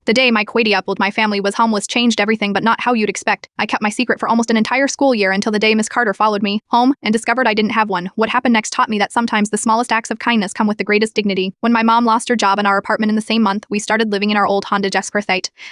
The day my quadrupled my family was homeless changed everything, but not how you'd expect. I kept my secret for almost an entire school year until the day Miss Carter followed me home and discovered I didn't have one. What happened next taught me that sometimes the smallest acts of kindness come with the greatest dignity. When my mom lost her job and our apartment in the same month, we started living in our old Honda Jessica.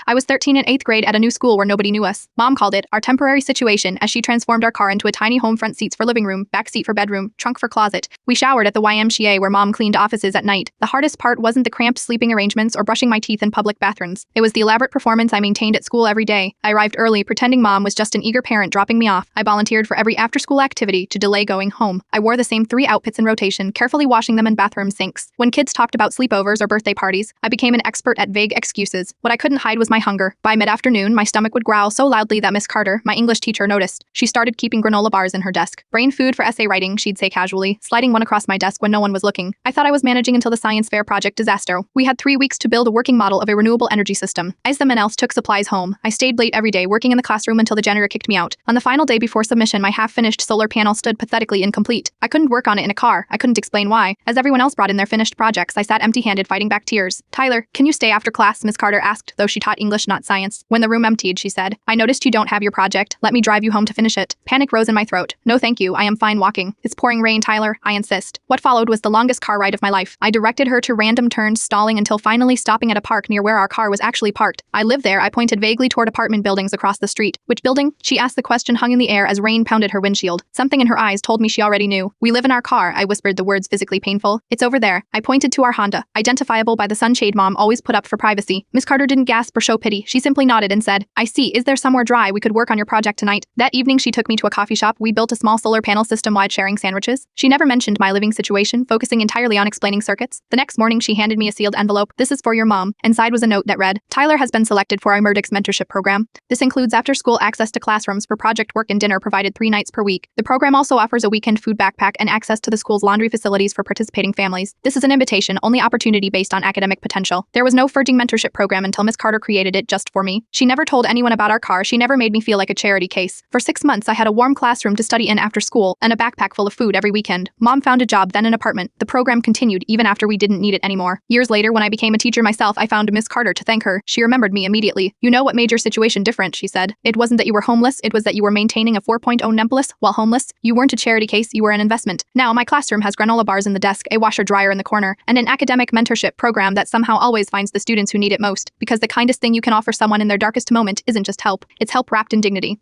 I was 13 in 8th grade at a new school where nobody knew us. Mom called it our temporary situation as she transformed our car into a tiny home, front seats for living room, back seat for bedroom, trunk for closet. We showered at the YMCA where Mom cleaned offices at night. The hardest part wasn't the cramped sleeping arrangements or brushing my teeth in public bathrooms. It was the elaborate performance I maintained at school every day. I arrived early, pretending Mom was just an eager parent dropping me off. I volunteered for every after-school activity to delay going home. I wore the same 3 outfits in rotation, carefully washing them in bathroom sinks. When kids talked about sleepovers or birthday parties, I became an expert at vague excuses. What I couldn't hide was my hunger. By mid-afternoon, my stomach would growl so loudly that Miss Carter, my English teacher, noticed. She started keeping granola bars in her desk. Brain food for essay writing, she'd say casually, sliding one across my desk when no one was looking. I thought I was managing until the science fair project disaster. We had 3 weeks to build a working model of a renewable energy system. As someone else took supplies home, I stayed late every day working in the classroom until the janitor kicked me out. On the final day before submission, my half-finished solar panel stood pathetically incomplete. I couldn't work on it in a car. I couldn't explain why. As everyone else brought in their finished projects, I sat empty-handed fighting back tears. "Tyler, can you stay after class?" Miss Carter asked, though she taught English, not science. When the room emptied, she said, "I noticed you don't have your project. Let me drive you home to finish it." Panic rose in my throat. "No thank you, I am fine walking." "It's pouring rain, Tyler, I insist." What followed was the longest car ride of my life. I directed her to random turns, stalling until finally stopping at a park near where our car was actually parked. "I live there." I pointed vaguely toward apartment buildings across the street. "Which building?" She asked. The question hung in the air as rain pounded her windshield. Something in her eyes told me she already knew. "We live in our car," I whispered, the words physically painful. "It's over there." I pointed to our Honda, identifiable by the sunshade Mom always put up for privacy. Miss Carter didn't gasp or show pity. She simply nodded and said, "I see. Is there somewhere dry we could work on your project tonight?" That evening she took me to a coffee shop. We built a small solar panel system while sharing sandwiches. She never mentioned my living situation, focusing entirely on explaining circuits. The next morning she handed me a sealed envelope. "This is for your mom." Inside was a note that read, "Tyler has been selected for our Murdix mentorship program. This includes after-school access to classrooms for project work and dinner provided 3 nights per week. The program also offers a weekend food backpack and access to the school's laundry facilities for participating families. This is an invitation, only opportunity based on academic potential." There was no furthing mentorship program until Miss Carter created it just for me. She never told anyone about our car. She never made me feel like a charity case. For 6 months I had a warm classroom to study in after school and a backpack full of food every weekend. Mom found a job, then an apartment. The program continued even after we didn't need it anymore. Years later, when I became a teacher myself, I found Miss Carter to thank her. She remembered me immediately. "You know what made your situation different," she said. "It wasn't that you were homeless, it was that you were maintaining a 4.0 NEMPLS while homeless. You weren't a charity case, you were an investment." Now my classroom has granola bars in the desk, a washer dryer in the corner, and an academic mentorship program that somehow always finds the students who need it most. Because the kindest thing you can offer someone in their darkest moment isn't just help, it's help wrapped in dignity.